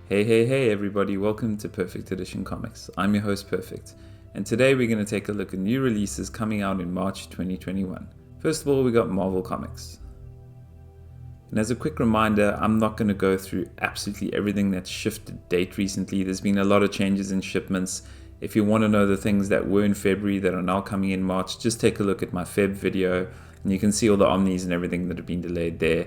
Hey everybody, welcome to Perfect Edition Comics. I'm your host Perfect, and today we're going to take a look at new releases coming out in March 2021. First of all, we got Marvel Comics. And as a quick reminder, I'm not going to go through absolutely everything that's shifted date recently. There's been a lot of changes in shipments. If you want to know the things that were in February that are now coming in March, just take a look at my Feb video and you can see all the omnis and everything that have been delayed there.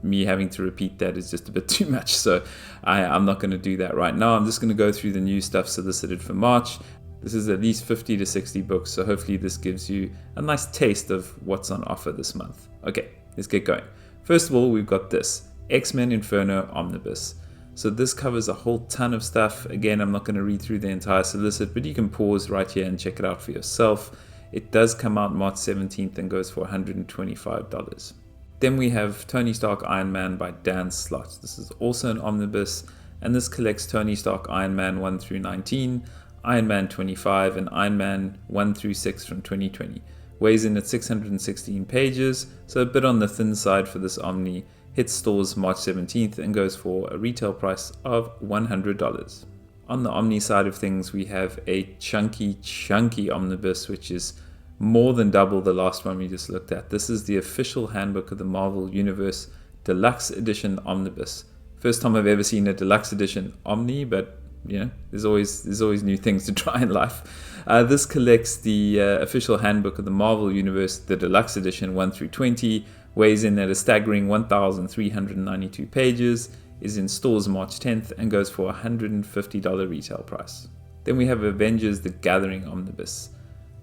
Me having to repeat that is just a bit too much, so I'm not going to do that right now. I'm just going to go through the new stuff solicited for March. This is at least 50 to 60 books, so hopefully this gives you a nice taste of what's on offer this month. Okay, let's get going. First of all, we've got this X-Men Inferno Omnibus. So this covers a whole ton of stuff. Again, I'm not going to read through the entire solicit, but you can pause right here and check it out for yourself. It does come out March 17th and goes for $125. Then we have Tony Stark Iron Man by Dan Slott. This is also an omnibus, and this collects Tony Stark Iron Man 1 through 19, Iron Man 25, and Iron Man 1 through 6 from 2020. Weighs in at 616 pages, so a bit on the thin side for this Omni. Hits stores March 17th and goes for a retail price of $100. On the Omni side of things, we have a chunky omnibus, which is more than double the last one we just looked at. This is the official handbook of the Marvel Universe Deluxe Edition Omnibus. First time I've ever seen a Deluxe Edition Omni, but you know, there's always new things to try in life. This collects the official handbook of the Marvel Universe, the Deluxe Edition 1 through 20, weighs in at a staggering 1,392 pages, is in stores March 10th, and goes for a $150 retail price. Then we have Avengers The Gathering Omnibus.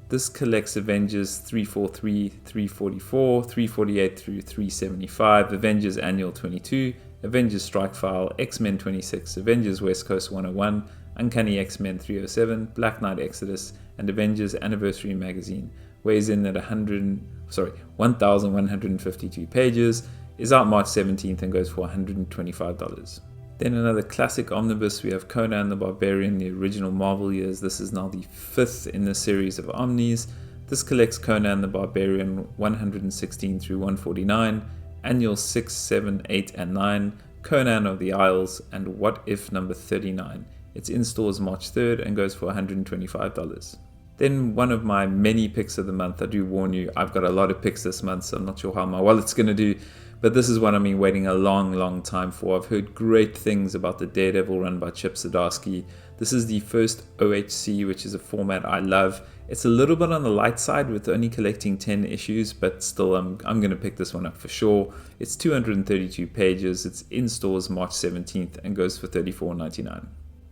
This collects Avengers 343, 344, 348 through 375, Avengers Annual 22, Avengers Strike File, X-Men 26, Avengers West Coast 101, Uncanny X-Men 307, Black Knight Exodus, and Avengers Anniversary Magazine. Weighs in at 1,152 pages, is out March 17th and goes for $125. Then another classic omnibus, we have Conan the Barbarian, the original Marvel years. This is now the 5th in the series of Omnis. This collects Conan the Barbarian 116 through 149, Annual 6, 7, 8, and 9, Conan of the Isles, and What If number 39. It's in stores March 3rd and goes for $125. Then one of my many picks of the month. I do warn you, I've got a lot of picks this month, so I'm not sure how my wallet's going to do. But this is one I've been waiting a long time for. I've heard great things about the Daredevil run by Zdarsky. This is the first OHC, which is a format I love. It's a little bit on the light side with only collecting 10 issues, but still I'm going to pick this one up for sure. It's 232 pages. It's in stores March 17th and goes for $34.99.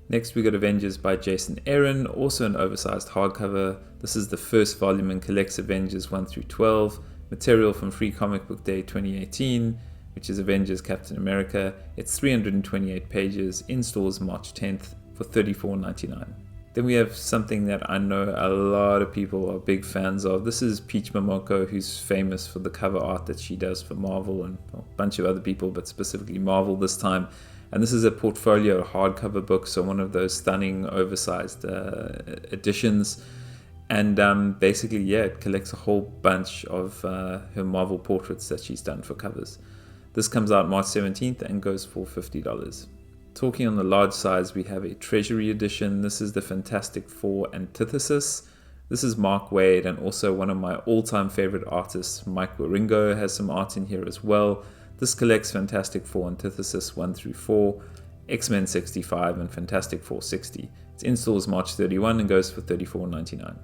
Next we got Avengers by Jason Aaron, also an oversized hardcover. This is the first volume and collects Avengers 1 through 12. Material from Free Comic Book Day 2018, which is Avengers Captain America. It's 328 pages, in stores March 10th for $34.99. Then we have something that I know a lot of people are big fans of. This is Peach Momoko, who's famous for the cover art that she does for Marvel and a bunch of other people, but specifically Marvel this time. And this is a portfolio hardcover book, so one of those stunning oversized editions. And basically, it collects a whole bunch of her Marvel portraits that she's done for covers. This comes out March 17th and goes for $50. Talking on the large size, we have a Treasury edition. This is the Fantastic Four Antithesis. This is Mark Waid, and also one of my all-time favorite artists, Mike Wieringo, has some art in here as well. This collects Fantastic Four Antithesis 1 through 4, X-Men 65, and Fantastic Four 60. It's in stores March 31 and goes for $34.99.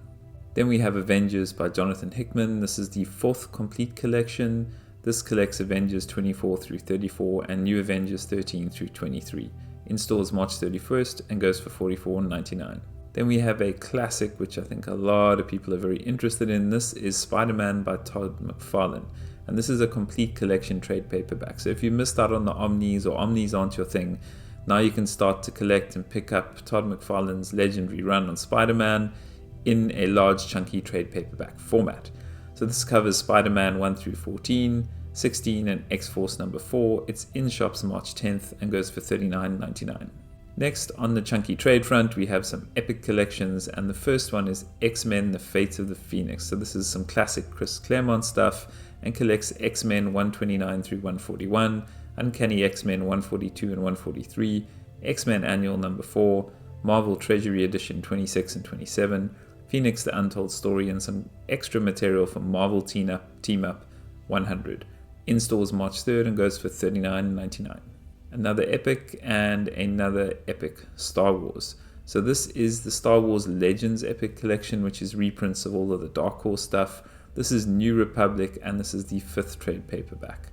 Then we have Avengers by Jonathan Hickman. This is the 4th complete collection. This collects Avengers 24 through 34 and New Avengers 13 through 23. In stores March 31st and goes for $44.99. Then we have a classic which I think a lot of people are very interested in. This is Spider-Man by Todd McFarlane. And this is a complete collection trade paperback. So if you missed out on the Omnis or Omnis aren't your thing, now you can start to collect and pick up Todd McFarlane's legendary run on Spider-Man in a large chunky trade paperback format. So this covers Spider-Man 1 through 14, 16 and X-Force number 4. It's in shops March 10th and goes for $39.99. Next on the chunky trade front we have some epic collections, and the first one is X-Men The Fate of the Phoenix. So this is some classic Chris Claremont stuff and collects X-Men 129 through 141, Uncanny X-Men 142 and 143, X-Men Annual number 4, Marvel Treasury Edition 26 and 27, Phoenix the Untold Story, and some extra material from Marvel Team Up 100. In stores March 3rd and goes for $39.99. Another epic and another epic, Star Wars. So this is the Star Wars Legends Epic Collection, which is reprints of all of the Dark Horse stuff. This is New Republic, and this is the 5th trade paperback.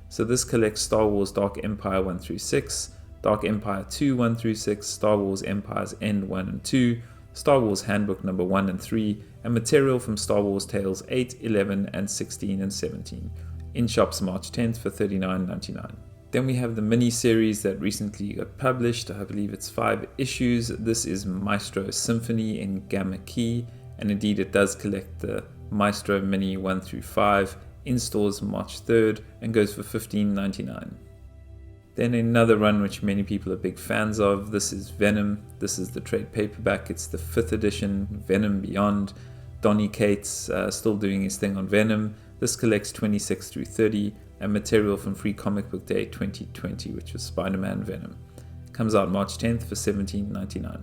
So this collects Star Wars Dark Empire 1 through 6, Dark Empire 2 1 through 6, Star Wars Empire's End 1 and 2, Star Wars Handbook number 1 and 3, and material from Star Wars Tales 8, 11, and 16 and 17. In shops March 10th for $39.99. Then we have the mini-series that recently got published. I believe it's 5 issues. This is Maestro Symphony in Gamma Key, and indeed it does collect the Maestro Mini 1 through 5 in stores March 3rd and goes for $15.99. Then another run which many people are big fans of. This is Venom. This is the trade paperback. It's the 5th edition, Venom Beyond. Donny Cates still doing his thing on Venom. This collects 26 through 30 and material from Free Comic Book Day 2020, which was Spider-Man Venom. Comes out March 10th for $17.99.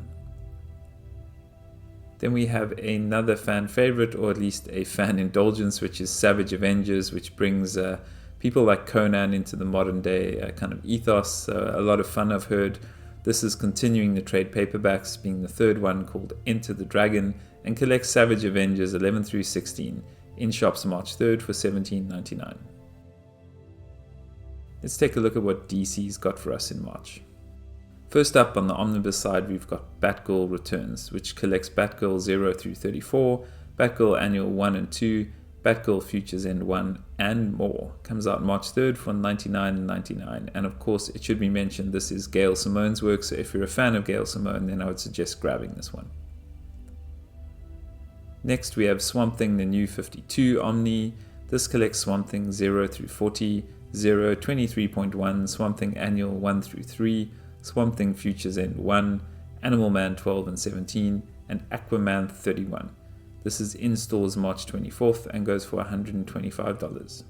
Then we have another fan favorite, or at least a fan indulgence, which is Savage Avengers, which brings people like Conan into the modern day kind of ethos. A lot of fun, I've heard. This is continuing the trade paperbacks, being the 3rd one, called Enter the Dragon, and collects Savage Avengers 11 through 16 in shops March 3rd for $17.99. Let's take a look at what DC's got for us in March. First up on the Omnibus side, we've got Batgirl Returns, which collects Batgirl 0 through 34, Batgirl Annual 1 and 2, Batgirl Futures End 1, and more. Comes out March 3rd for $99.99. And of course, it should be mentioned, this is Gail Simone's work, so if you're a fan of Gail Simone, then I would suggest grabbing this one. Next, we have Swamp Thing, the New 52 Omni. This collects Swamp Thing 0 through 40, 0, 23.1, Swamp Thing Annual 1 through 3, Swamp Thing Futures End 1, Animal Man 12 and 17, and Aquaman 31. This is in stores March 24th and goes for $125.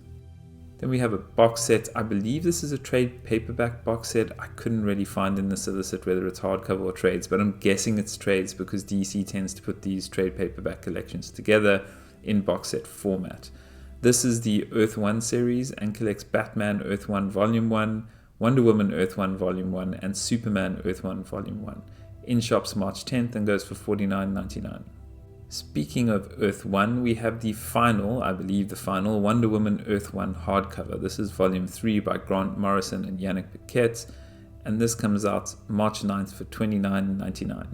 Then we have a box set. I believe this is a trade paperback box set. I couldn't really find in the solicit whether it's hardcover or trades, but I'm guessing it's trades because DC tends to put these trade paperback collections together in box set format. This is the Earth 1 series and collects Batman Earth 1 Volume 1, Wonder Woman Earth 1 Volume 1, and Superman Earth 1 Volume 1. In shops March 10th and goes for $49.99. Speaking of Earth 1, we have the final, I believe the final, Wonder Woman Earth 1 hardcover. This is Volume 3 by Grant Morrison and Yannick Paquette, and this comes out March 9th for $29.99.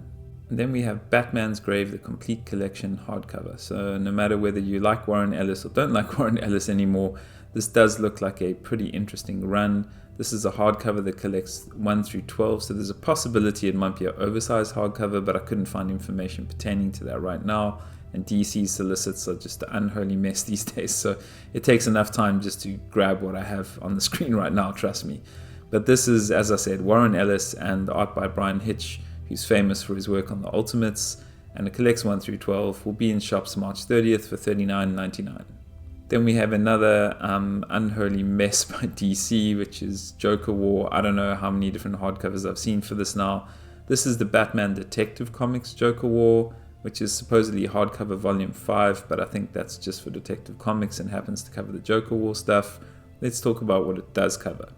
And then we have Batman's Grave, the complete collection hardcover. So no matter whether you like Warren Ellis or don't like Warren Ellis anymore, this does look like a pretty interesting run. This is a hardcover that collects 1 through 12, so there's a possibility it might be an oversized hardcover, but I couldn't find information pertaining to that right now. And DC solicits are just an unholy mess these days, so it takes enough time just to grab what I have on the screen right now, trust me. But this is, as I said, Warren Ellis and art by Brian Hitch, who's famous for his work on the Ultimates, and it collects 1 through 12, will be in shops March 30th for $39.99. Then we have another unholy mess by DC, which is Joker War. I don't know how many different hardcovers I've seen for this now. This is the Batman Detective Comics Joker War, which is supposedly hardcover volume 5, but I think that's just for Detective Comics and happens to cover the Joker War stuff. Let's talk about what it does cover.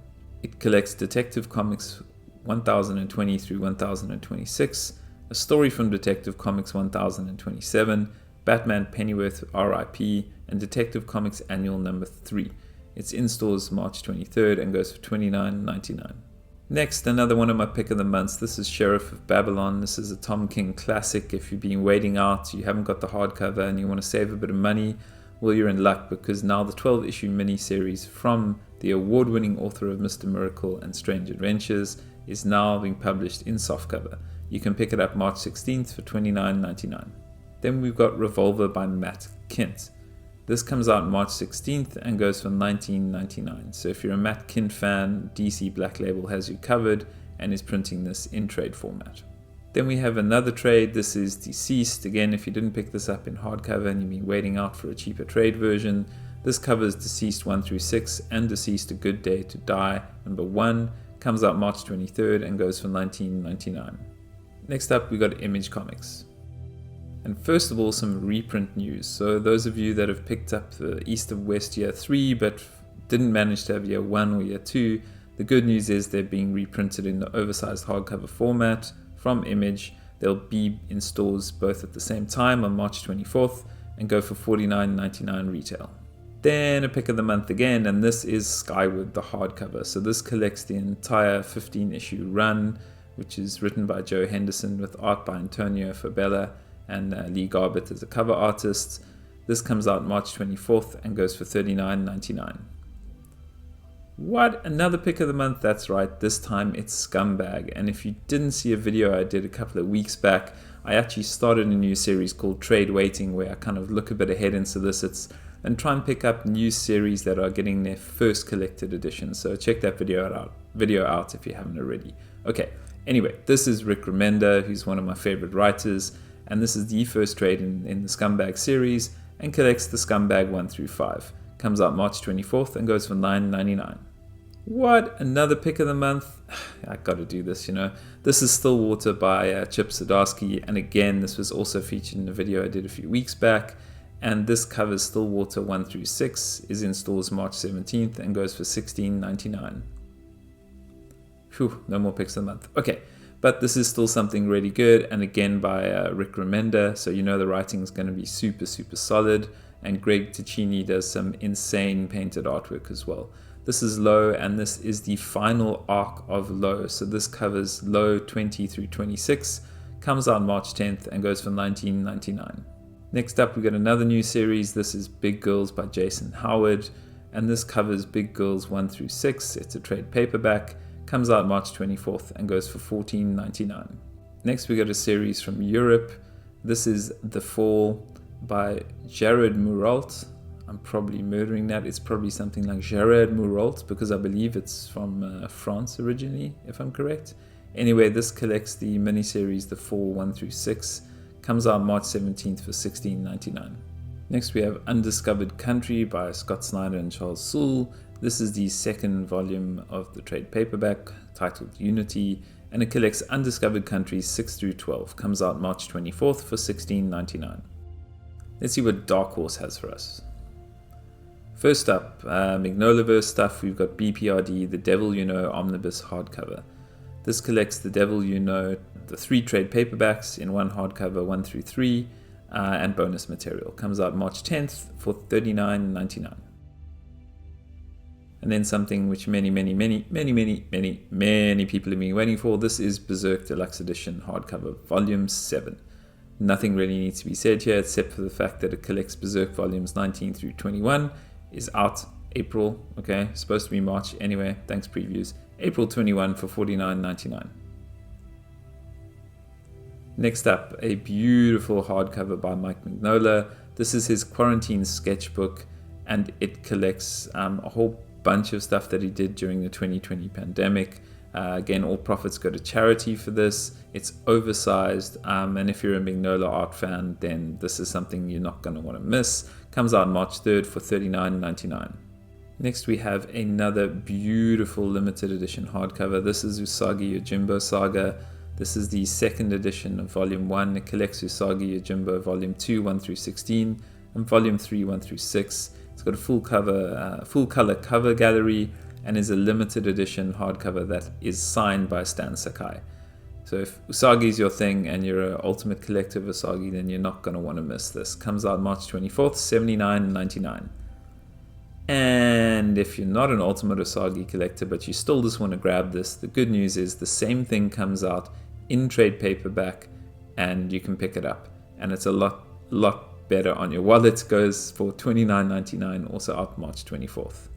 It collects Detective Comics 1020 through 1026, a story from Detective Comics 1027, Batman Pennyworth RIP, and Detective Comics Annual number 3. It's in stores March 23rd and goes for $29.99. Next, another one of my pick of the months. This is Sheriff of Babylon. This is a Tom King classic. If you've been waiting out, you haven't got the hardcover and you want to save a bit of money, well, you're in luck, because now the 12-issue miniseries from the award-winning author of Mr. Miracle and Strange Adventures is now being published in softcover. You can pick it up March 16th for $29.99. Then we've got Revolver by Matt Kindt. This comes out March 16th and goes for $19.99. So if you're a Matt Kindt fan, DC Black Label has you covered and is printing this in trade format. Then we have another trade. This is Deceased. Again, if you didn't pick this up in hardcover and you've been waiting out for a cheaper trade version, this covers Deceased 1 through 6 and Deceased A Good Day to Die number 1, comes out March 23rd and goes for $19.99. Next up, we got Image Comics. And first of all, some reprint news. So those of you that have picked up the East of West Year 3 but didn't manage to have Year 1 or Year 2, the good news is they're being reprinted in the oversized hardcover format from Image. They'll be in stores both at the same time on March 24th and go for $49.99 retail. Then a pick of the month again, and this is Skyward, the hardcover. So this collects the entire 15-issue run, which is written by Joe Henderson with art by Antonio Fabella and Lee Garbett as a cover artist. This comes out March 24th and goes for $39.99. What? Another pick of the month? That's right, this time it's Scumbag. And if you didn't see a video I did a couple of weeks back, I actually started a new series called Trade Waiting, where I kind of look a bit ahead in solicits and try and pick up new series that are getting their first collected edition. So check that video out if you haven't already. Okay, anyway, this is Rick Remender, who's one of my favorite writers, and this is the first trade in the Scumbag series and collects the Scumbag 1 through 5. Comes out March 24th and goes for $9.99. What? Another pick of the month? I gotta do this, you know. This is Stillwater by Chip Zdarsky, and again, this was also featured in a video I did a few weeks back. And this covers Stillwater 1 through 6, is in stores March 17th and goes for $16.99. Phew, no more picks of the month. Okay, but this is still something really good, and again by Rick Remender, so you know the writing is going to be super, super solid. And Greg Ticini does some insane painted artwork as well. This is Low, and this is the final arc of Low. So this covers Low 20 through 26, comes out March 10th and goes for $19.99. Next up, we got another new series. This is Big Girls by Jason Howard, and this covers Big Girls 1 through 6. It's a trade paperback, comes out March 24th and goes for $14.99. Next, we got a series from Europe. This is The Fall by Jared Murault. I'm probably murdering that. It's probably something like Jared Murault, because I believe it's from France originally, if I'm correct. Anyway, this collects the miniseries The Fall 1 through 6. Comes out March 17th for $16.99. Next we have Undiscovered Country by Scott Snyder and Charles Soule. This is the second volume of the trade paperback titled Unity, and it collects Undiscovered Countries 6 through 12. Comes out March 24th for $16.99. Let's see what Dark Horse has for us. First up, Mignolaverse stuff. We've got BPRD, The Devil You Know Omnibus hardcover. This collects The Devil You Know, the 3 trade paperbacks in one hardcover 1 through 3, and bonus material. Comes out March 10th for $39.99. And then something which many people have been waiting for. This is Berserk Deluxe Edition hardcover volume 7. Nothing really needs to be said here except for the fact that it collects Berserk volumes 19 through 21. Is out April, okay, supposed to be March anyway, thanks previews. April 21 for $49.99. Next up, a beautiful hardcover by Mike Mignola. This is his quarantine sketchbook, and it collects a whole bunch of stuff that he did during the 2020 pandemic. Again, all profits go to charity for this. It's oversized, and if you're a Mignola art fan, then this is something you're not going to want to miss. Comes out March 3rd for $39.99. Next we have another beautiful limited edition hardcover. This is Usagi Yojimbo Saga. This is the second edition of Volume 1. It collects Usagi Yojimbo Volume 2, 1 through 16, and Volume 3, 1 through 6. It's got a full color cover gallery, and is a limited edition hardcover that is signed by Stan Sakai. So if Usagi is your thing and you're an ultimate collector of Usagi, then you're not going to want to miss this. Comes out March 24th, $79.99. And if you're not an ultimate Usagi collector, but you still just want to grab this, the good news is the same thing comes out in trade paperback, and you can pick it up. And it's a lot better on your wallet. Goes for $29.99, also out March 24th.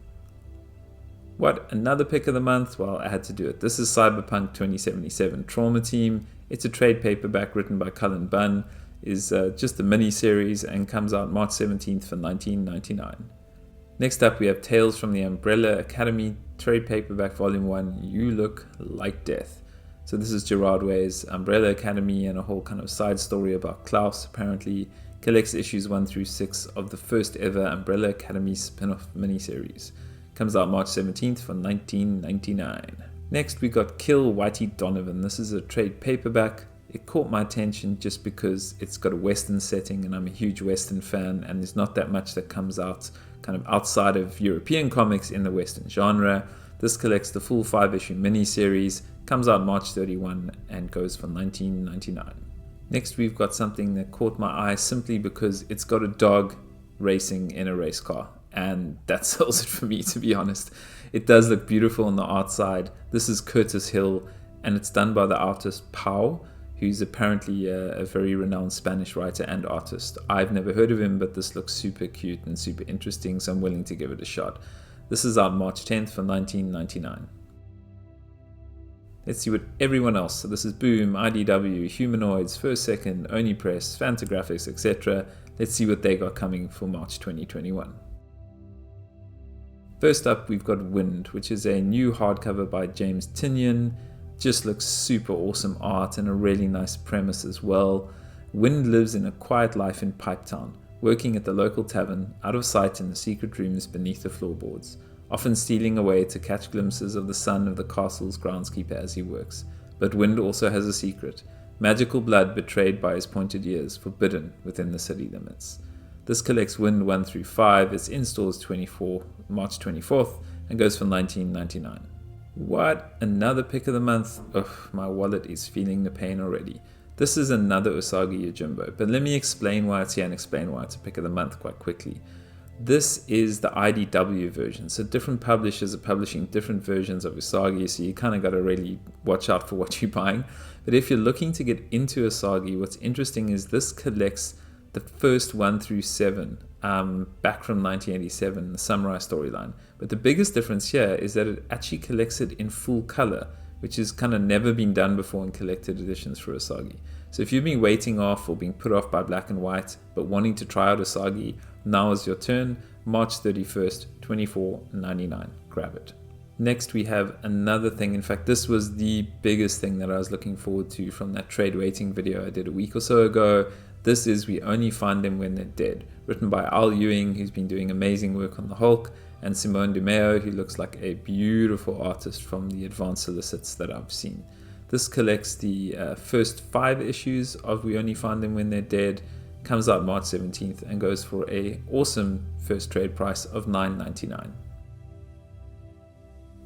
What? Another pick of the month? Well, I had to do it. This is Cyberpunk 2077 Trauma Team. It's a trade paperback written by Cullen Bunn. Is just a mini-series and comes out March 17th for $19.99. Next up, we have Tales from the Umbrella Academy trade paperback volume 1, You Look Like Death. So this is Gerard Way's Umbrella Academy and a whole kind of side story about Klaus, apparently. Collects issues 1 through 6 of the first ever Umbrella Academy spin-off miniseries. Comes out March 17th for $19.99. Next we got Kill Whitey Donovan. This is a trade paperback. It caught my attention just because it's got a Western setting and I'm a huge Western fan, and there's not that much that comes out kind of outside of European comics in the Western genre. This collects the full 5-issue miniseries, comes out March 31 and goes for $19.99. Next we've got something that caught my eye simply because it's got a dog racing in a race car, and that sells it for me, to be honest. It does look beautiful on the art side. This is Curtis Hill and it's done by the artist Pau, who's apparently a very renowned Spanish writer and artist. I've never heard of him, but this looks super cute and super interesting, so I'm willing to give it a shot. This is out March 10th for $19.99. Let's see what everyone else, so this is Boom, IDW, Humanoids, First Second, Oni Press, Fantagraphics, etc. Let's see what they got coming for March 2021. First up, we've got Wind, which is a new hardcover by James Tynion. Just looks super awesome art and a really nice premise as well. Wind lives in a quiet life in Pipetown, working at the local tavern, out of sight in the secret rooms beneath the floorboards, often stealing away to catch glimpses of the son of the castle's groundskeeper as he works. But Wind also has a secret: magical blood betrayed by his pointed ears, forbidden within the city limits. This collects Wind 1 through 5. It's in stores March 24th and goes for $19.99. What? Another pick of the month? Ugh, my wallet is feeling the pain already. This is another Usagi Yojimbo, but let me explain why it's here and explain why it's a pick of the month quite quickly. This is the IDW version, so different publishers are publishing different versions of Usagi, so you kind of got to really watch out for what you're buying. But if you're looking to get into Usagi, what's interesting is this collects the first 1 through 7 back from 1987, the Samurai storyline. But the biggest difference here is that it actually collects it in full color, which has kind of never been done before in collected editions for Usagi. So if you've been waiting off or being put off by black and white but wanting to try out Usagi, now is your turn. March 31st, $24.99. Grab it. Next we have another thing. In fact, this was the biggest thing that I was looking forward to from that trade waiting video I did a week or so ago. This is We Only Find Them When They're Dead, written by Al Ewing, who's been doing amazing work on the Hulk, and Simone DeMeo, who looks like a beautiful artist from the advanced solicits that I've seen. This collects the first 5 issues of We Only Find Them When They're Dead, comes out March 17th, and goes for a awesome first trade price of $9.99.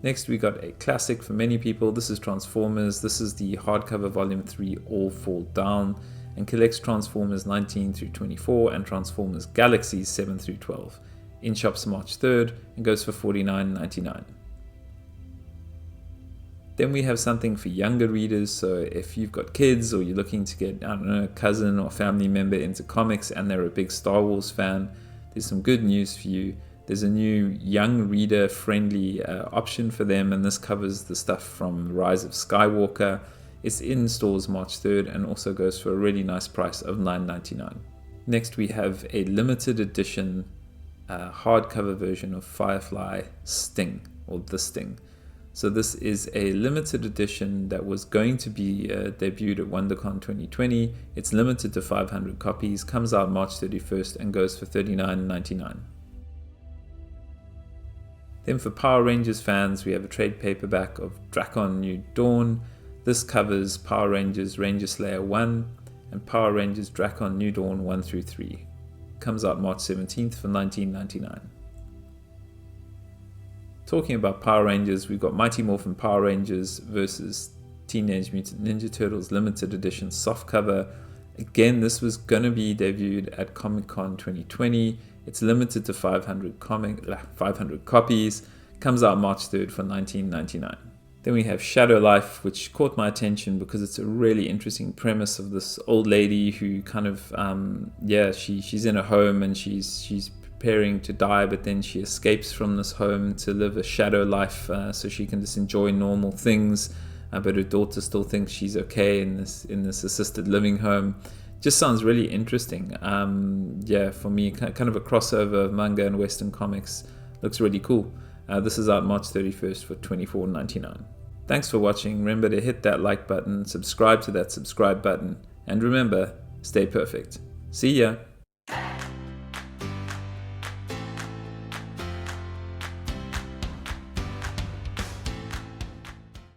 Next we got a classic for many people. This is Transformers. This is the hardcover volume 3, All Fall Down, and collects Transformers 19 through 24 and Transformers Galaxies 7 through 12. In shops March 3rd and goes for $49.99. Then we have something for younger readers, so if you've got kids or you're looking to get, a cousin or family member into comics and they're a big Star Wars fan, there's some good news for you. There's a new young reader friendly option for them, and this covers the stuff from Rise of Skywalker. It's in stores March 3rd and also goes for a really nice price of $9.99. Next we have a limited edition hardcover version of Firefly Sting, or The Sting. So this is a limited edition that was going to be debuted at WonderCon 2020. It's limited to 500 copies, comes out March 31st and goes for $39.99. Then for Power Rangers fans, we have a trade paperback of Drakon New Dawn. This covers Power Rangers Ranger Slayer 1 and Power Rangers Drakon New Dawn 1 through 3. Comes out March 17th for $19.99. Talking about Power Rangers, we've got Mighty Morphin Power Rangers versus Teenage Mutant Ninja Turtles limited edition softcover. Again, this was going to be debuted at Comic-Con 2020. It's limited to 500 copies. Comes out March 3rd for $19.99. Then we have Shadow Life, which caught my attention because it's a really interesting premise of this old lady who kind of, she's in a home and she's preparing to die, but then she escapes from this home to live a shadow life so she can just enjoy normal things, but her daughter still thinks she's okay in this assisted living home. Just sounds really interesting. For me, kind of a crossover of manga and Western comics. Looks really cool. This is out March 31st for $24.99. Thanks for watching. Remember to hit that like button, subscribe to that subscribe button, and remember, stay perfect. See ya!